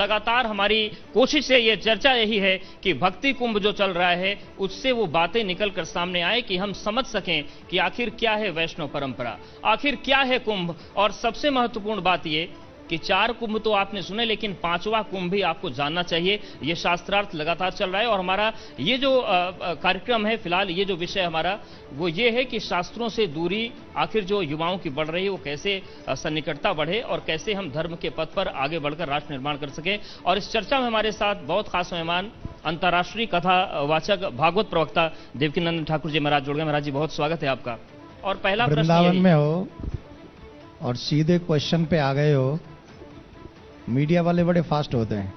लगातार हमारी कोशिश है, ये चर्चा यही है कि भक्ति कुंभ जो चल रहा है उससे वो बातें निकलकर सामने आए कि हम समझ सकें कि आखिर क्या है वैष्णव परंपरा, आखिर क्या है कुंभ। और सबसे महत्वपूर्ण बात ये कि 4 कुंभ तो आपने सुने, लेकिन 5वां कुंभ भी आपको जानना चाहिए। ये शास्त्रार्थ लगातार चल रहा है और हमारा ये जो कार्यक्रम है, फिलहाल ये जो विषय हमारा वो ये है कि शास्त्रों से दूरी आखिर जो युवाओं की बढ़ रही है वो कैसे सन्निकटता बढ़े और कैसे हम धर्म के पथ पर आगे बढ़कर राष्ट्र निर्माण कर सकें। और इस चर्चा में हमारे साथ बहुत खास मेहमान अंतर्राष्ट्रीय कथा वाचक भागवत प्रवक्ता देवकीनंदन ठाकुर जी महाराज जुड़ गए। महाराज जी बहुत स्वागत है आपका। और पहला प्रश्न वृंदावन में हो और सीधे क्वेश्चन पे आ गए हो। मीडिया वाले बड़े फास्ट होते हैं।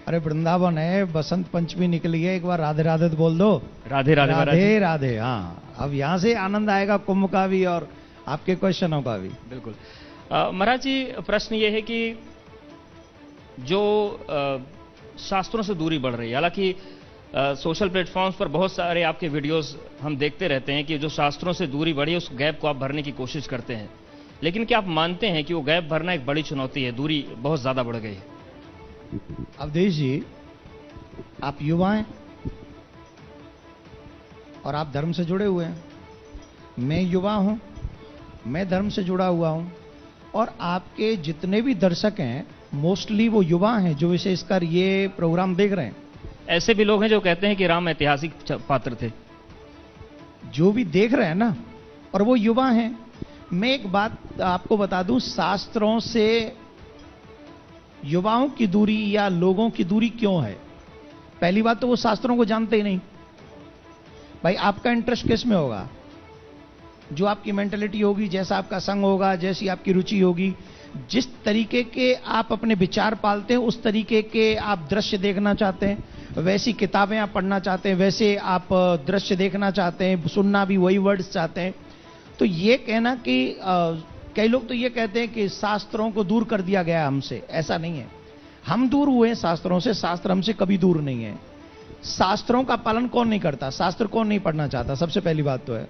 अरे वृंदावन है, बसंत पंचमी निकली है, एक बार राधे राधे तो बोल दो। राधे राधे राधे राधे। हाँ, अब यहाँ से आनंद आएगा कुंभ का भी और आपके क्वेश्चनों का भी। बिल्कुल। महाराज जी प्रश्न ये है कि जो शास्त्रों से दूरी बढ़ रही है, हालांकि सोशल प्लेटफॉर्म्स पर बहुत सारे आपके वीडियोस हम देखते रहते हैं कि जो शास्त्रों से दूरी बढ़ी है उस गैप को आप भरने की कोशिश करते हैं, लेकिन क्या आप मानते हैं कि वो गैप भरना एक बड़ी चुनौती है, दूरी बहुत ज्यादा बढ़ गई है? अवधेश जी, आप युवा हैं और आप धर्म से जुड़े हुए हैं। मैं युवा हूं, मैं धर्म से जुड़ा हुआ हूं और आपके जितने भी दर्शक हैं मोस्टली वो युवा हैं जो विशेषकर ये प्रोग्राम देख रहे हैं। ऐसे भी लोग हैं जो कहते हैं कि राम ऐतिहासिक पात्र थे। जो भी देख रहे हैं ना, और वो युवा हैं। मैं एक बात आपको बता दूं, शास्त्रों से युवाओं की दूरी या लोगों की दूरी क्यों है? पहली बात तो वो शास्त्रों को जानते ही नहीं। भाई आपका इंटरेस्ट किस में होगा? जो आपकी मेंटेलिटी होगी, जैसा आपका संग होगा, जैसी आपकी रुचि होगी, जिस तरीके के आप अपने विचार पालते हैं उस तरीके के आप दृश्य देखना चाहते हैं, वैसी किताबें आप पढ़ना चाहते हैं, वैसे आप दृश्य देखना चाहते हैं, सुनना भी वही वर्ड्स चाहते हैं। तो ये कहना कि कई लोग तो ये कहते हैं कि शास्त्रों को दूर कर दिया गया हमसे, ऐसा नहीं है। हम दूर हुए हैं शास्त्रों से, शास्त्र हमसे कभी दूर नहीं है। शास्त्रों का पालन कौन नहीं करता? शास्त्र कौन नहीं पढ़ना चाहता? सबसे पहली बात तो है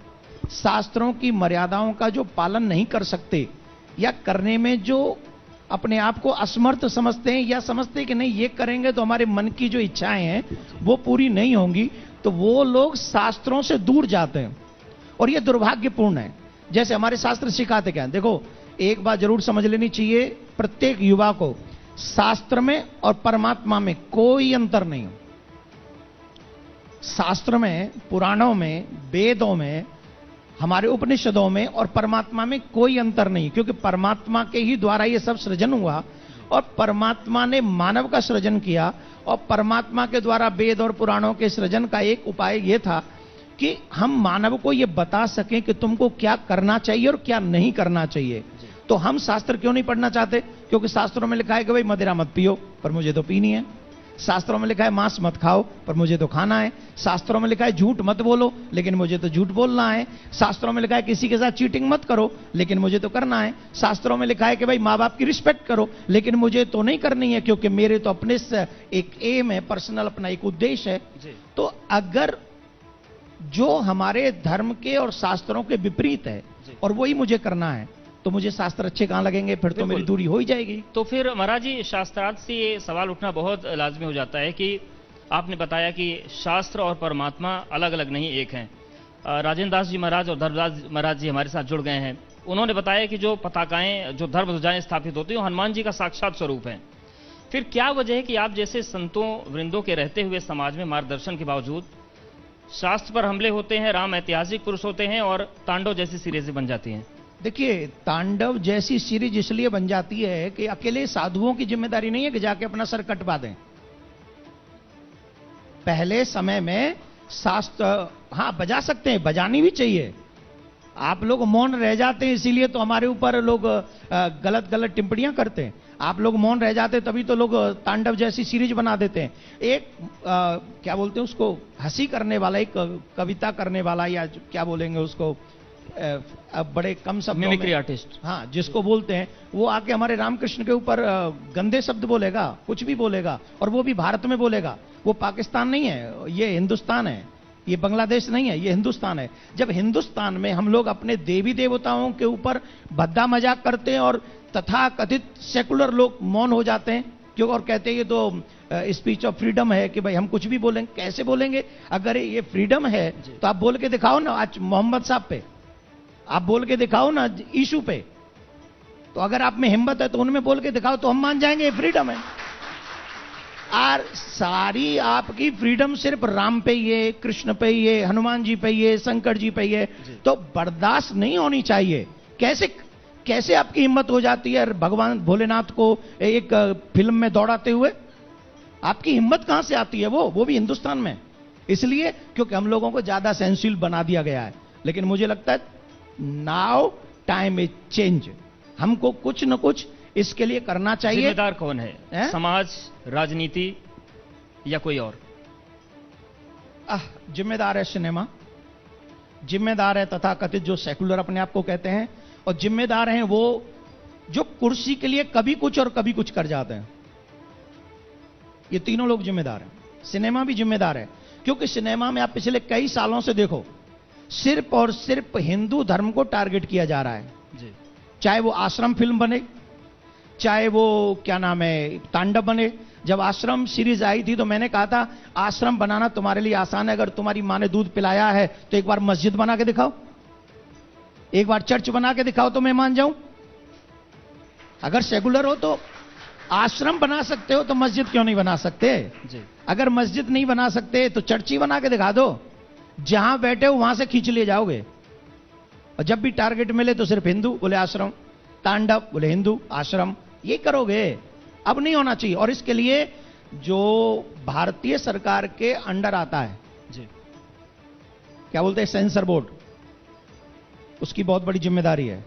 शास्त्रों की मर्यादाओं का जो पालन नहीं कर सकते या करने में जो अपने आप को असमर्थ समझते हैं या समझते हैं कि नहीं ये करेंगे तो हमारे मन की जो इच्छाएं हैं वो पूरी नहीं होंगी, तो वो लोग शास्त्रों से दूर जाते हैं और ये दुर्भाग्यपूर्ण है। जैसे हमारे शास्त्र सिखाते क्या है, देखो एक बात जरूर समझ लेनी चाहिए प्रत्येक युवा को, शास्त्र में और परमात्मा में कोई अंतर नहीं। शास्त्र में, पुराणों में, वेदों में, हमारे उपनिषदों में और परमात्मा में कोई अंतर नहीं, क्योंकि परमात्मा के ही द्वारा ये सब सृजन हुआ और परमात्मा ने मानव का सृजन किया और परमात्मा के द्वारा वेद और पुराणों के सृजन का एक उपाय यह था कि हम मानव को यह बता सकें कि तुमको क्या करना चाहिए और क्या नहीं करना चाहिए। तो हम शास्त्र क्यों नहीं पढ़ना चाहते? क्योंकि शास्त्रों में लिखा है कि भाई मदिरा मत पियो, पर मुझे तो पीनी है। शास्त्रों में लिखा है मांस मत खाओ, पर मुझे तो खाना है। शास्त्रों में लिखा है झूठ मत बोलो, लेकिन मुझे तो झूठ बोलना है। शास्त्रों में लिखा है किसी के साथ चीटिंग मत करो, लेकिन मुझे तो करना है। शास्त्रों में लिखा है कि भाई माँ बाप की रिस्पेक्ट करो, लेकिन मुझे तो नहीं करनी है, क्योंकि मेरे तो अपने एक एम है, पर्सनल अपना एक उद्देश्य है। तो अगर जो हमारे धर्म के और शास्त्रों के विपरीत है और वही मुझे करना है, तो मुझे शास्त्र अच्छे कहां लगेंगे? फिर तो मेरी दूरी हो ही जाएगी। तो फिर महाराज जी शास्त्रार्थ से ये सवाल उठना बहुत लाजमी हो जाता है कि आपने बताया कि शास्त्र और परमात्मा अलग अलग नहीं, एक हैं। राजेंद्र दास जी महाराज और धर्मदास महाराज जी हमारे साथ जुड़ गए हैं। उन्होंने बताया कि जो पताकाएं, जो धर्म ध्वजाएं स्थापित होती हैं वो हनुमान जी का साक्षात स्वरूप है। फिर क्या वजह है कि आप जैसे संतों वृंदों के रहते हुए समाज में मार्गदर्शन के बावजूद शास्त्र पर हमले होते हैं, राम ऐतिहासिक पुरुष होते हैं और तांडव जैसी सीरीजें बन जाती हैं? देखिए, तांडव जैसी सीरीज इसलिए बन जाती है कि अकेले साधुओं की जिम्मेदारी नहीं है कि जाके अपना सर कटवा दें। पहले समय में शास्त्र हां बजा सकते हैं, बजानी भी चाहिए। आप लोग मौन रह जाते हैं, इसीलिए तो हमारे ऊपर लोग गलत गलत टिप्पणियां करते हैं। आप लोग मौन रह जाते तभी तो लोग तांडव जैसी सीरीज बना देते हैं। एक क्या बोलते हैं उसको, हंसी करने वाला, एक कविता करने वाला, या क्या बोलेंगे उसको, अब बड़े कम शब्दों में, मिमिक्री आर्टिस्ट, हाँ जिसको बोलते हैं, वो आके हमारे रामकृष्ण के ऊपर गंदे शब्द बोलेगा, कुछ भी बोलेगा, और वो भी भारत में बोलेगा। वो पाकिस्तान नहीं है, ये हिंदुस्तान है, ये बांग्लादेश नहीं है, ये हिंदुस्तान है। जब हिंदुस्तान में हम लोग अपने देवी देवताओं के ऊपर भद्दा मजाक करते हैं और तथा कथित सेकुलर लोग मौन हो जाते हैं, क्यों? और कहते हैं ये तो स्पीच ऑफ फ्रीडम है कि भाई हम कुछ भी बोलेंगे। कैसे बोलेंगे? अगर ये फ्रीडम है तो आप बोल के दिखाओ ना, आज मोहम्मद साहब पे आप बोल के दिखाओ ना, इशू पे। तो अगर आप में हिम्मत है तो उनमें बोल के दिखाओ, तो हम मान जाएंगे ये फ्रीडम है। और सारी आपकी फ्रीडम सिर्फ राम पे ही है, कृष्ण पे ही है, हनुमान जी पे ही है, शंकर जी पे ही है, तो बर्दाश्त नहीं होनी चाहिए। कैसे आपकी हिम्मत हो जाती है भगवान भोलेनाथ को एक फिल्म में दौड़ाते हुए? आपकी हिम्मत कहां से आती है? वो भी हिंदुस्तान में। इसलिए क्योंकि हम लोगों को ज्यादा सेंसिटिव बना दिया गया है। लेकिन मुझे लगता है नाउ टाइम इज चेंज। हमको कुछ न कुछ इसके लिए करना चाहिए। जिम्मेदार कौन है? समाज, राजनीति या कोई और? जिम्मेदार है सिनेमा, जिम्मेदार है तथाकथित जो सेकुलर अपने आप को कहते हैं, और जिम्मेदार हैं वो जो कुर्सी के लिए कभी कुछ और कभी कुछ कर जाते हैं। ये तीनों लोग जिम्मेदार हैं। सिनेमा भी जिम्मेदार है, क्योंकि सिनेमा में आप पिछले कई सालों से देखो, सिर्फ और सिर्फ हिंदू धर्म को टारगेट किया जा रहा है जी। चाहे वो आश्रम फिल्म बने, चाहे वो क्या नाम है तांडव बने। जब आश्रम सीरीज आई थी तो मैंने कहा था आश्रम बनाना तुम्हारे लिए आसान है। अगर तुम्हारी मां ने दूध पिलाया है तो एक बार मस्जिद बना के दिखाओ, एक बार चर्च बना के दिखाओ तो मैं मान जाऊं। अगर सेकुलर हो तो आश्रम बना सकते हो तो मस्जिद क्यों नहीं बना सकते जी। अगर मस्जिद नहीं बना सकते तो चर्च ही बना के दिखा दो, जहां बैठे हो वहां से खींच ले जाओगे। और जब भी टारगेट मिले तो सिर्फ हिंदू बोले आश्रम, तांडव बोले हिंदू आश्रम, ये करोगे। अब नहीं होना चाहिए। और इसके लिए जो भारतीय सरकार के अंडर आता है जी, क्या बोलते हैं, सेंसर बोर्ड, उसकी बहुत बड़ी जिम्मेदारी है।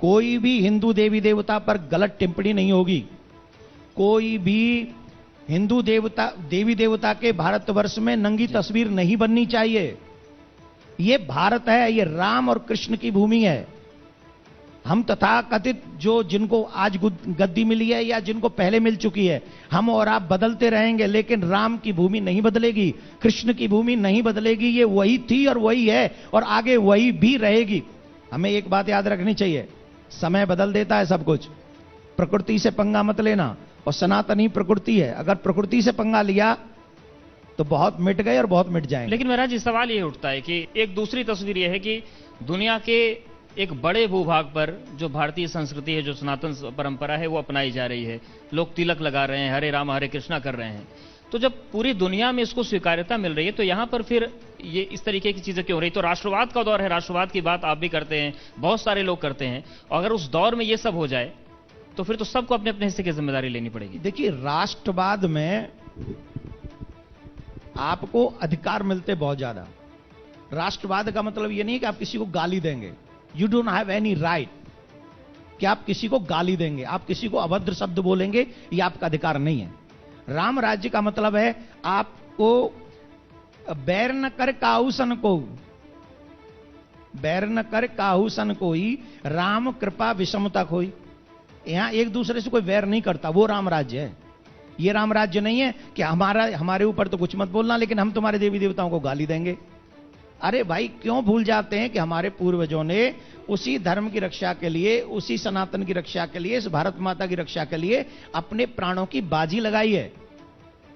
कोई भी हिंदू देवी देवता पर गलत टिप्पणी नहीं होगी। कोई भी हिंदू देवी देवता के भारतवर्ष में नंगी तस्वीर नहीं बननी चाहिए। ये भारत है, ये राम और कृष्ण की भूमि है। हम तथाकथित जो जिनको आज गद्दी मिली है या जिनको पहले मिल चुकी है, हम और आप बदलते रहेंगे, लेकिन राम की भूमि नहीं बदलेगी, कृष्ण की भूमि नहीं बदलेगी। ये वही थी और वही है और आगे वही भी रहेगी। हमें एक बात याद रखनी चाहिए, समय बदल देता है सब कुछ। प्रकृति से पंगा मत लेना, और सनातन ही प्रकृति है। अगर प्रकृति से पंगा लिया तो बहुत मिट गए और बहुत मिट जाएंगे। लेकिन महाराज जी सवाल ये उठता है कि एक दूसरी तस्वीर यह है कि दुनिया के एक बड़े भूभाग पर जो भारतीय संस्कृति है, जो सनातन परंपरा है, वो अपनाई जा रही है। लोग तिलक लगा रहे हैं, हरे राम हरे कृष्णा कर रहे हैं। तो जब पूरी दुनिया में इसको स्वीकार्यता मिल रही है तो यहां पर फिर ये इस तरीके की चीजें क्यों हो रही? तो राष्ट्रवाद का दौर है, राष्ट्रवाद की बात आप भी करते हैं, बहुत सारे लोग करते हैं। और अगर उस दौर में ये सब हो जाए तो फिर तो सबको अपने अपने हिस्से की जिम्मेदारी लेनी पड़ेगी। देखिए, राष्ट्रवाद में आपको अधिकार मिलते बहुत ज्यादा। राष्ट्रवाद का मतलब यह नहीं है कि आप किसी को गाली देंगे। You don't have any right कि आप किसी को गाली देंगे, आप किसी को अभद्र शब्द बोलेंगे, यह आपका अधिकार नहीं है। राम राज्य का मतलब है आपको बैर न कर काहुसन को, बैर न कर काहुसन कोई, राम कृपा विषमता कोई। यहां एक दूसरे से कोई वैर नहीं करता, वो राम राज्य है। ये राम राज्य नहीं है कि हमारे ऊपर तो कुछ मत बोलना लेकिन हम तुम्हारे देवी देवताओं को गाली देंगे। अरे भाई, क्यों भूल जाते हैं कि हमारे पूर्वजों ने उसी धर्म की रक्षा के लिए, उसी सनातन की रक्षा के लिए, इस भारत माता की रक्षा के लिए अपने प्राणों की बाजी लगाई है।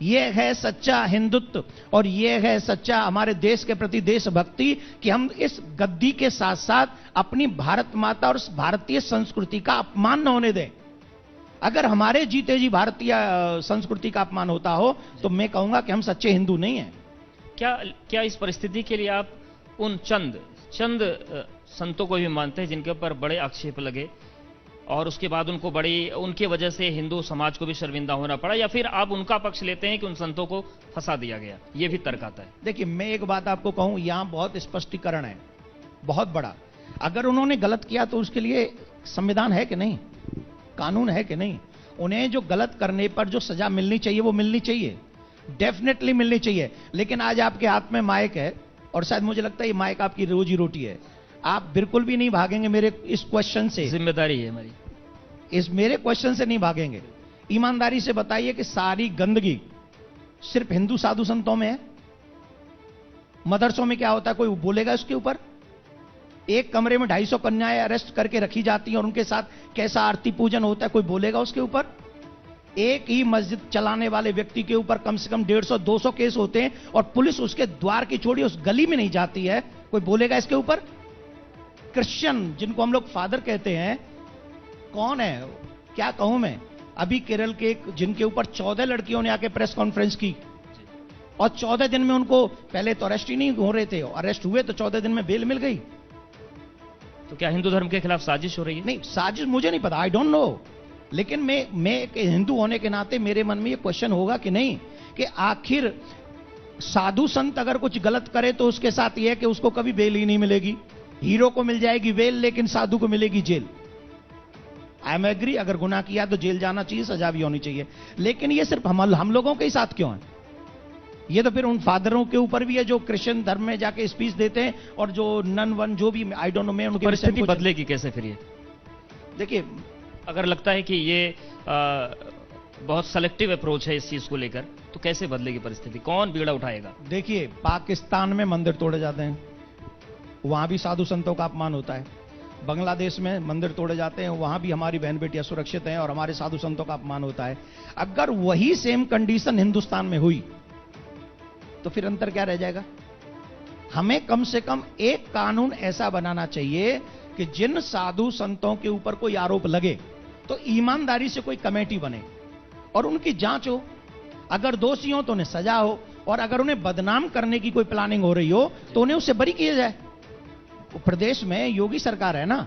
यह है सच्चा हिंदुत्व और यह है सच्चा हमारे देश के प्रति देशभक्ति कि हम इस गद्दी के साथ साथ अपनी भारत माता और भारतीय संस्कृति का अपमान न होने दें। अगर हमारे जीते जी भारतीय संस्कृति का अपमान होता हो तो मैं कहूंगा कि हम सच्चे हिंदू नहीं हैं। क्या इस परिस्थिति के लिए आप उन चंद संतों को भी मानते हैं जिनके ऊपर बड़े आक्षेप लगे और उसके बाद उनके वजह से हिंदू समाज को भी शर्मिंदा होना पड़ा, या फिर आप उनका पक्ष लेते हैं कि उन संतों को फंसा दिया गया? यह भी तर्क आता है। देखिए, मैं एक बात आपको कहूं, यहां बहुत स्पष्टीकरण है, बहुत बड़ा। अगर उन्होंने गलत किया तो उसके लिए संविधान है कि नहीं, कानून है कि नहीं? उन्हें जो गलत करने पर जो सजा मिलनी चाहिए वो मिलनी चाहिए, डेफिनेटली मिलनी चाहिए। लेकिन आज आपके हाथ में माइक है और शायद मुझे लगता है ये माइक आपकी रोजी रोटी है। आप बिल्कुल भी नहीं भागेंगे मेरे इस क्वेश्चन से। जिम्मेदारी है हमारी, इस मेरे क्वेश्चन से नहीं भागेंगे। ईमानदारी से बताइए कि सारी गंदगी सिर्फ हिंदू साधु संतों में है? मदरसों में क्या होता है, कोई बोलेगा उसके ऊपर? एक कमरे में 250 कन्याएं अरेस्ट करके रखी जाती हैं और उनके साथ कैसा आरती पूजन होता है, कोई बोलेगा उसके ऊपर? एक ही मस्जिद चलाने वाले व्यक्ति के ऊपर कम से कम 150-200 केस होते हैं और पुलिस उसके द्वार की छोड़ी उस गली में नहीं जाती है। कोई बोलेगा इसके ऊपर? क्रिश्चियन जिनको हम लोग फादर कहते हैं, कौन है, क्या कहूं मैं? अभी केरल के जिनके ऊपर 14 लड़कियों ने आके प्रेस कॉन्फ्रेंस की और 14 दिन में उनको, पहले तो अरेस्ट ही नहीं हो रहे थे, अरेस्ट हुए तो 14 दिन में बेल मिल गई। तो क्या हिंदू धर्म के खिलाफ साजिश हो रही है? नहीं, साजिश मुझे नहीं पता, आई डोंट नो, लेकिन मैं एक हिंदू होने के नाते मेरे मन में ये क्वेश्चन होगा कि नहीं, कि आखिर साधु संत अगर कुछ गलत करे तो उसके साथ यह है कि उसको कभी बेल ही नहीं मिलेगी। हीरो को मिल जाएगी बेल, लेकिन साधु को मिलेगी जेल। आई एम एग्री, अगर गुनाह किया तो जेल जाना चाहिए, सजा भी होनी चाहिए, लेकिन ये सिर्फ हम लोगों के ही साथ क्यों है? ये तो फिर उन फादरों के ऊपर भी है जो क्रिश्चियन धर्म में जाके स्पीच देते हैं और जो नन वन जो भी, आई डोंट नो, मैं उनकी परिस्थिति बदलेगी कैसे फिर ये? देखिए, अगर लगता है कि ये बहुत सेलेक्टिव अप्रोच है इस चीज को लेकर, तो कैसे बदलेगी परिस्थिति? कौन बीड़ा उठाएगा? देखिए, पाकिस्तान में मंदिर तोड़े जाते हैं, वहां भी साधु संतों का अपमान होता है। बांग्लादेश में मंदिर तोड़े जाते हैं, वहां भी हमारी बहन बेटियां सुरक्षित हैं और हमारे साधु संतों का अपमान होता है। अगर वही सेम कंडीशन हिंदुस्तान में हुई तो फिर अंतर क्या रह जाएगा? हमें कम से कम एक कानून ऐसा बनाना चाहिए कि जिन साधु संतों के ऊपर कोई आरोप लगे तो ईमानदारी से कोई कमेटी बने और उनकी जांच हो। अगर दोषी हो तो उन्हें सजा हो, और अगर उन्हें बदनाम करने की कोई प्लानिंग हो रही हो तो उन्हें उससे बरी किया जाए। प्रदेश में योगी सरकार है ना,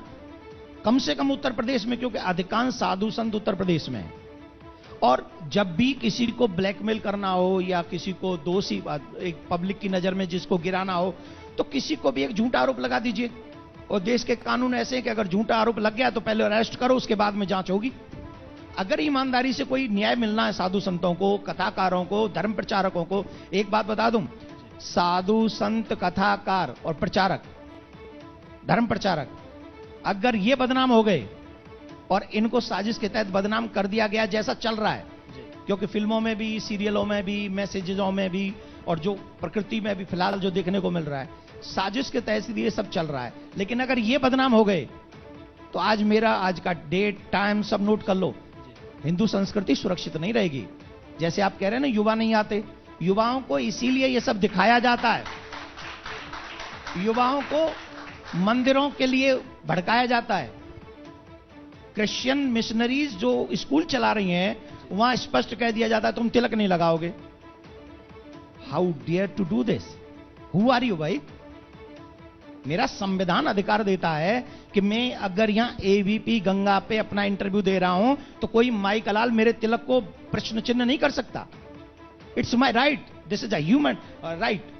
कम से कम उत्तर प्रदेश में, क्योंकि अधिकांश साधु संत उत्तर प्रदेश में है। और जब भी किसी को ब्लैकमेल करना हो या किसी को दोषी, एक पब्लिक की नजर में जिसको गिराना हो, तो किसी को भी एक झूठा आरोप लगा दीजिए। और देश के कानून ऐसे हैं कि अगर झूठा आरोप लग गया तो पहले अरेस्ट करो, उसके बाद में जांच होगी। अगर ईमानदारी से कोई न्याय मिलना है साधु संतों को, कथाकारों को, धर्म प्रचारकों को, एक बात बता दूं, साधु संत, कथाकार और प्रचारक, धर्म प्रचारक, अगर ये बदनाम हो गए और इनको साजिश के तहत बदनाम कर दिया गया, जैसा चल रहा है, क्योंकि फिल्मों में भी, सीरियलों में भी, मैसेजों में भी और जो प्रकृति में भी फिलहाल जो देखने को मिल रहा है, साजिश के तहत ये सब चल रहा है। लेकिन अगर ये बदनाम हो गए तो आज का डेट, टाइम सब नोट कर लो, हिंदू संस्कृति सुरक्षित नहीं रहेगी। जैसे आप कह रहे हैं ना, युवा नहीं आते, युवाओं को इसीलिए ये सब दिखाया जाता है, युवाओं को मंदिरों के लिए भड़काया जाता है। क्रिश्चियन मिशनरीज जो स्कूल चला रही हैं, वहां स्पष्ट कह दिया जाता है तुम तिलक नहीं लगाओगे। How dare to do this? Who are you भाई? मेरा संविधान अधिकार देता है कि मैं अगर यहां एबीपी गंगा पे अपना इंटरव्यू दे रहा हूं तो कोई माई कलाल मेरे तिलक को प्रश्न चिन्ह नहीं कर सकता। It's my right, this is a human right.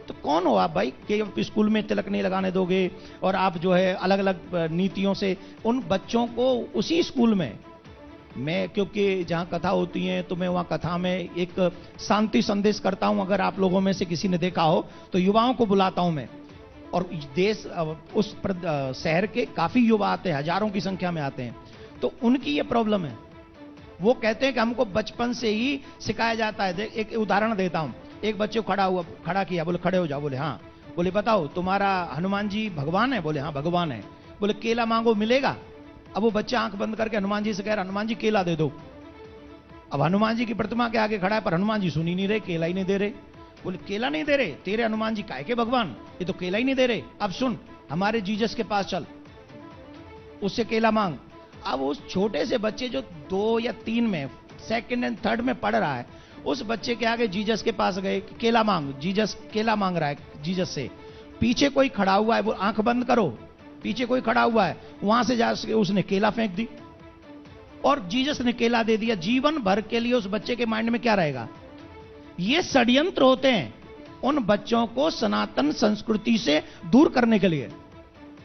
तो कौन हो आप भाई कि आप स्कूल में तिलक नहीं लगाने दोगे और आप जो है अलग अलग नीतियों से उन बच्चों को उसी स्कूल में, मैं क्योंकि जहां कथा होती है तो मैं वहां कथा में एक शांति संदेश करता हूं। अगर आप लोगों में से किसी ने देखा हो तो युवाओं को बुलाता हूं मैं, और देश उस शहर के काफी युवा आते हैं, हजारों की संख्या में आते हैं। तो उनकी ये प्रॉब्लम है, वो कहते हैं कि हमको बचपन से ही सिखाया जाता है। एक उदाहरण देता हूं, एक बच्चे को खड़ा किया, बोले खड़े हो जाओ, बोले हाँ, बोले बताओ तुम्हारा हनुमान जी भगवान है? बोले हाँ भगवान है। बोले केला मांगो मिलेगा? अब वो बच्चा आंख बंद करके हनुमान जी से कह रहा, हनुमान जी केला दे दो। अब हनुमान जी की प्रतिमा के आगे खड़ा है, पर हनुमान जी सुन ही नहीं रहे, केला ही नहीं दे रहे। बोले केला नहीं दे रहे? तेरे हनुमान जी काय के भगवान, ये तो केला ही नहीं दे रहे। अब सुन, हमारे जीसस के पास चल, उससे केला मांग। अब उस छोटे से बच्चे जो 2 या 3 में, सेकंड एंड थर्ड में पढ़ रहा है, उस बच्चे के आगे जीसस के पास गए, केला मांग। जीसस केला मांग रहा है जीसस से। पीछे कोई खड़ा हुआ है, वो आंख बंद करो, पीछे कोई खड़ा हुआ है, वहां से जाके उसने केला फेंक दी और जीसस ने केला दे दिया। जीवन भर के लिए उस बच्चे के माइंड में क्या रहेगा? ये षड्यंत्र होते हैं उन बच्चों को सनातन संस्कृति से दूर करने के लिए।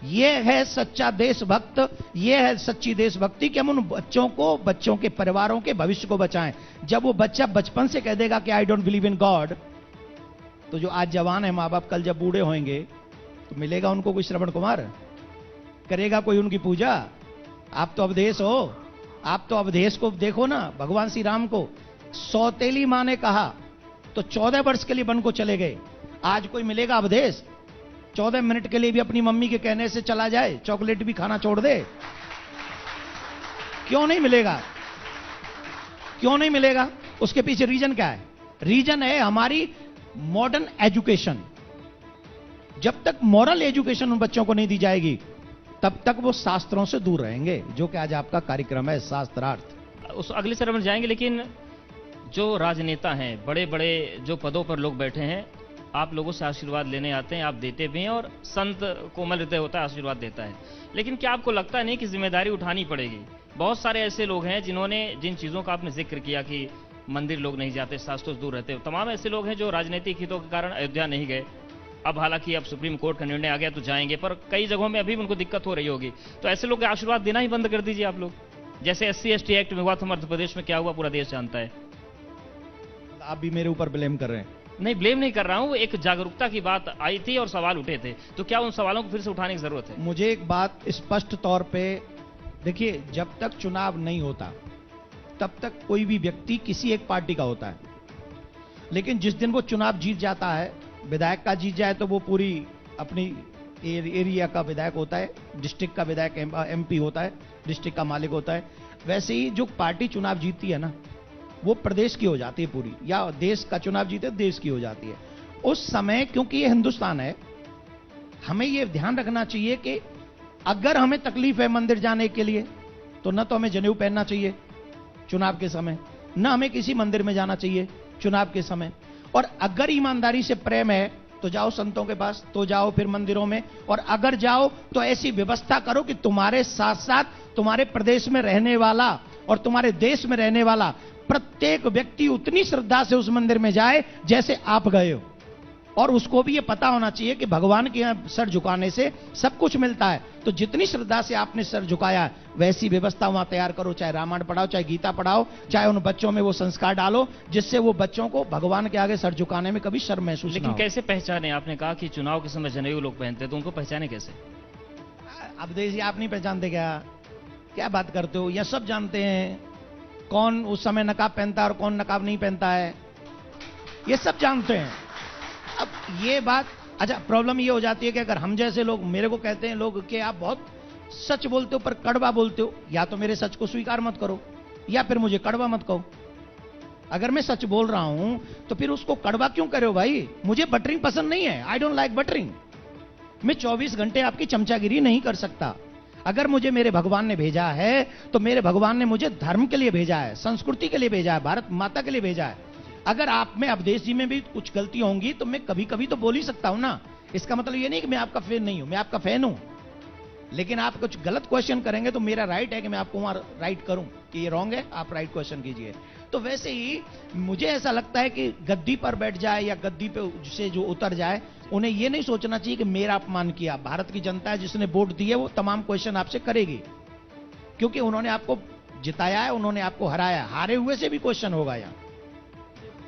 यह है सच्चा देशभक्त, यह है सच्ची देशभक्ति कि हम उन बच्चों को, बच्चों के परिवारों के भविष्य को बचाएं। जब वो बच्चा बचपन से कह देगा कि I don't believe in God, तो जो आज जवान है माँ बाप, कल जब बूढ़े होंगे तो मिलेगा उनको कोई श्रवण कुमार? करेगा कोई उनकी पूजा? आप तो अवधेश हो, आप तो अवधेश को देखो ना, भगवान श्री राम को सौतेली मां ने कहा तो 14 वर्ष के लिए वन को चले गए। आज कोई मिलेगा अवधेश? 14 मिनट के लिए भी अपनी मम्मी के कहने से चला जाए, चॉकलेट भी खाना छोड़ दे, क्यों नहीं मिलेगा? क्यों नहीं मिलेगा? उसके पीछे रीजन क्या है? रीजन है हमारी मॉडर्न एजुकेशन। जब तक मॉरल एजुकेशन उन बच्चों को नहीं दी जाएगी, तब तक वो शास्त्रों से दूर रहेंगे, जो कि आज आपका कार्यक्रम है शास्त्रार्थ। उस अगले चरण में जाएंगे, लेकिन जो राजनेता हैं, बड़े बड़े जो पदों पर लोग बैठे हैं, आप लोगों से आशीर्वाद लेने आते हैं, आप देते भी हैं, और संत कोमल हृदय होता है, आशीर्वाद देता है। लेकिन क्या आपको लगता नहीं कि जिम्मेदारी उठानी पड़ेगी? बहुत सारे ऐसे लोग हैं जिन्होंने, जिन चीज़ों का आपने जिक्र किया कि मंदिर लोग नहीं जाते, शास्त्रों से दूर रहते, तमाम ऐसे लोग हैं जो राजनीतिक हितों के कारण अयोध्या नहीं गए। अब हालांकि अब सुप्रीम कोर्ट का निर्णय आ गया तो जाएंगे, पर कई जगहों में अभी भी उनको दिक्कत हो रही होगी। तो ऐसे लोग आशीर्वाद देना ही बंद कर दीजिए आप लोग। जैसे SC/ST एक्ट में हुआ था मध्य प्रदेश में, क्या हुआ पूरा देश जानता है। आप भी मेरे ऊपर ब्लेम कर रहे हैं? नहीं, ब्लेम नहीं कर रहा हूं, एक जागरूकता की बात आई थी और सवाल उठे थे, तो क्या उन सवालों को फिर से उठाने की जरूरत है? मुझे एक बात स्पष्ट तौर पे देखिए, जब तक चुनाव नहीं होता तब तक कोई भी व्यक्ति किसी एक पार्टी का होता है, लेकिन जिस दिन वो चुनाव जीत जाता है, विधायक का जीत जाए तो वो पूरी अपनी एरिया का विधायक होता है, डिस्ट्रिक्ट का विधायक MP होता है, डिस्ट्रिक्ट का मालिक होता है। वैसे ही जो पार्टी चुनाव जीतती है ना, वो प्रदेश की हो जाती है पूरी, या देश का चुनाव जीते देश की हो जाती है। उस समय क्योंकि ये हिंदुस्तान है, हमें ये ध्यान रखना चाहिए कि अगर हमें तकलीफ है मंदिर जाने के लिए, तो न तो हमें जनेऊ पहनना चाहिए चुनाव के समय, न हमें किसी मंदिर में जाना चाहिए चुनाव के समय। और अगर ईमानदारी से प्रेम है तो जाओ संतों के पास, तो जाओ फिर मंदिरों में, और अगर जाओ तो ऐसी व्यवस्था करो कि तुम्हारे साथ साथ तुम्हारे प्रदेश में रहने वाला और तुम्हारे देश में रहने वाला प्रत्येक व्यक्ति उतनी श्रद्धा से उस मंदिर में जाए जैसे आप गए हो। और उसको भी ये पता होना चाहिए कि भगवान के यहाँ सर झुकाने से सब कुछ मिलता है। तो जितनी श्रद्धा से आपने सर झुकाया, वैसी व्यवस्था वहां तैयार करो, चाहे रामायण पढ़ाओ, चाहे गीता पढ़ाओ, चाहे उन बच्चों में वो संस्कार डालो जिससे वो बच्चों को भगवान के आगे सर झुकाने में कभी शर्म महसूस ना हो। लेकिन कैसे पहचाने? आपने कहा कि चुनाव के समय जनेऊ लोग पहनते, तो उनको पहचाने कैसे? अब देखिए, आप नहीं पहचानते क्या बात करते हो? यह सब जानते हैं कौन उस समय नकाब पहनता है और कौन नकाब नहीं पहनता है, ये सब जानते हैं। अब ये बात, अच्छा, प्रॉब्लम ये हो जाती है कि अगर हम जैसे लोग, मेरे को कहते हैं लोग कि आप बहुत सच बोलते हो पर कड़वा बोलते हो, या तो मेरे सच को स्वीकार मत करो या फिर मुझे कड़वा मत कहो। अगर मैं सच बोल रहा हूं तो फिर उसको कड़वा क्यों करे हो भाई? मुझे बटरिंग पसंद नहीं है, आई डोंट लाइक बटरिंग। मैं 24 घंटे आपकी चमचागिरी नहीं कर सकता। अगर मुझे मेरे भगवान ने भेजा है तो मेरे भगवान ने मुझे धर्म के लिए भेजा है, संस्कृति के लिए भेजा है, भारत माता के लिए भेजा है। अगर आप में, अवधेश जी में भी कुछ गलती होंगी तो मैं कभी कभी तो बोल ही सकता हूं ना। इसका मतलब ये नहीं कि मैं आपका फैन नहीं हूं, मैं आपका फैन हूं, लेकिन आप कुछ गलत क्वेश्चन करेंगे तो मेरा राइट है कि मैं आपको वहां राइट करूं कि ये रॉन्ग है, आप राइट क्वेश्चन कीजिए। तो वैसे ही मुझे ऐसा लगता है कि गद्दी पर बैठ जाए या गद्दी पे से जो उतर जाए, उन्हें यह नहीं सोचना चाहिए कि मेरा अपमान किया। भारत की जनता है जिसने वोट दी है, वो तमाम क्वेश्चन आपसे करेगी, क्योंकि उन्होंने आपको जिताया है, उन्होंने आपको हराया है। हारे हुए से भी क्वेश्चन होगा यहां।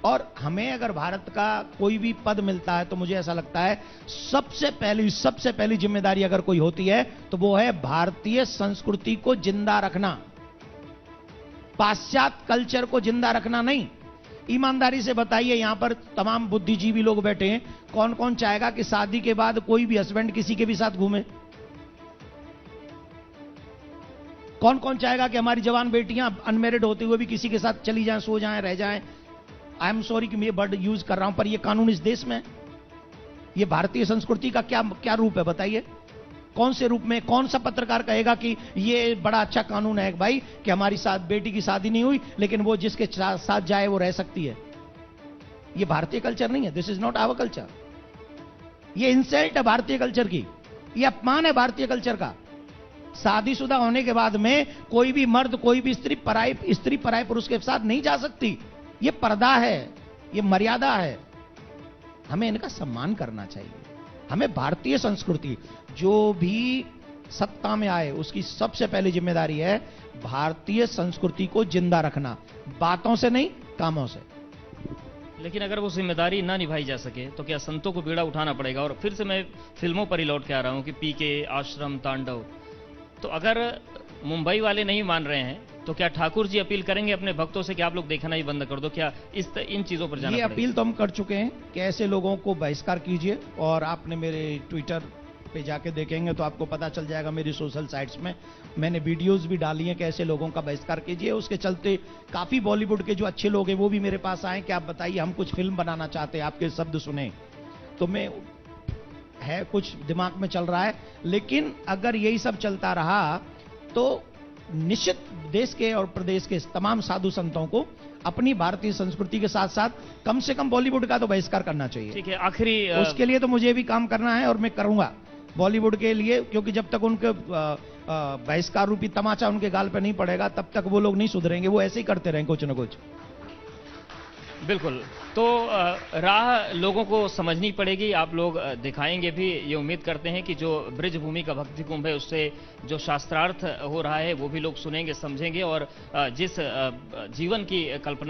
और हमें अगर भारत का कोई भी पद मिलता है तो मुझे ऐसा लगता है सबसे पहली जिम्मेदारी अगर कोई होती है तो वो है भारतीय संस्कृति को जिंदा रखना, पाश्चात्य कल्चर को जिंदा रखना नहीं। ईमानदारी से बताइए, यहां पर तमाम बुद्धिजीवी लोग बैठे हैं, कौन कौन चाहेगा कि शादी के बाद कोई भी हस्बैंड किसी के भी साथ घूमे? कौन कौन चाहेगा कि हमारी जवान बेटियां अनमैरिड होते हुए भी किसी के साथ चली जाएं, सो जाएं, रह जाएं? आई एम सॉरी कि मैं ये वर्ड यूज कर रहा हूं, पर ये कानून इस देश में, ये भारतीय संस्कृति का क्या रूप है बताइए? कौन से रूप में? कौन सा पत्रकार कहेगा कि ये बड़ा अच्छा कानून है भाई कि हमारी बेटी की शादी नहीं हुई लेकिन वो जिसके साथ जाए वो रह सकती है? ये भारतीय कल्चर नहीं है, this is not our culture. ये इंसल्ट है भारतीय कल्चर की, ये अपमान है भारतीय कल्चर का। शादीशुदा होने के बाद में कोई भी मर्द, कोई भी स्त्री पराये पुरुष के साथ नहीं जा सकती। ये पर्दा है, ये मर्यादा है, हमें इनका सम्मान करना चाहिए। हमें भारतीय संस्कृति, जो भी सत्ता में आए उसकी सबसे पहली जिम्मेदारी है भारतीय संस्कृति को जिंदा रखना, बातों से नहीं, कामों से। लेकिन अगर वो जिम्मेदारी ना निभाई जा सके तो क्या संतों को बीड़ा उठाना पड़ेगा? और फिर से मैं फिल्मों पर ही लौट के आ रहा हूं कि PK, आश्रम, तांडव। तो अगर मुंबई वाले नहीं मान रहे हैं तो क्या ठाकुर जी अपील करेंगे अपने भक्तों से कि आप लोग देखना ही बंद कर दो? क्या इन चीजों पर जाना ये अपील तो हम कर चुके हैं कि ऐसे लोगों को बहिष्कार कीजिए। और आपने मेरे ट्विटर पे जाके देखेंगे तो आपको पता चल जाएगा। मेरी सोशल साइट्स में मैंने वीडियोस भी डाली हैं कि ऐसे लोगों का बहिष्कार कीजिए। उसके चलते काफी बॉलीवुड के जो अच्छे लोग हैं वो भी मेरे पास आए कि आप बताइए, हम कुछ फिल्म बनाना चाहते हैं, आपके शब्द सुने। तो मैं है कुछ दिमाग में चल रहा है, लेकिन अगर यही सब चलता रहा तो निश्चित देश के और प्रदेश के तमाम साधु संतों को अपनी भारतीय संस्कृति के साथ साथ कम से कम बॉलीवुड का तो बहिष्कार करना चाहिए। ठीक है, आखिरी उसके लिए तो मुझे भी काम करना है और मैं करूंगा बॉलीवुड के लिए, क्योंकि जब तक उनके बहिष्कार रूपी तमाचा उनके गाल पे नहीं पड़ेगा तब तक वो लोग नहीं सुधरेंगे, वो ऐसे ही करते रहेंगे कुछ ना कुछ। बिल्कुल। तो राह लोगों को समझनी पड़ेगी, आप लोग दिखाएंगे भी। ये उम्मीद करते हैं कि जो ब्रिज भूमि का भक्ति कुंभ है उससे जो शास्त्रार्थ हो रहा है वो भी लोग सुनेंगे, समझेंगे और जिस जीवन की कल्पना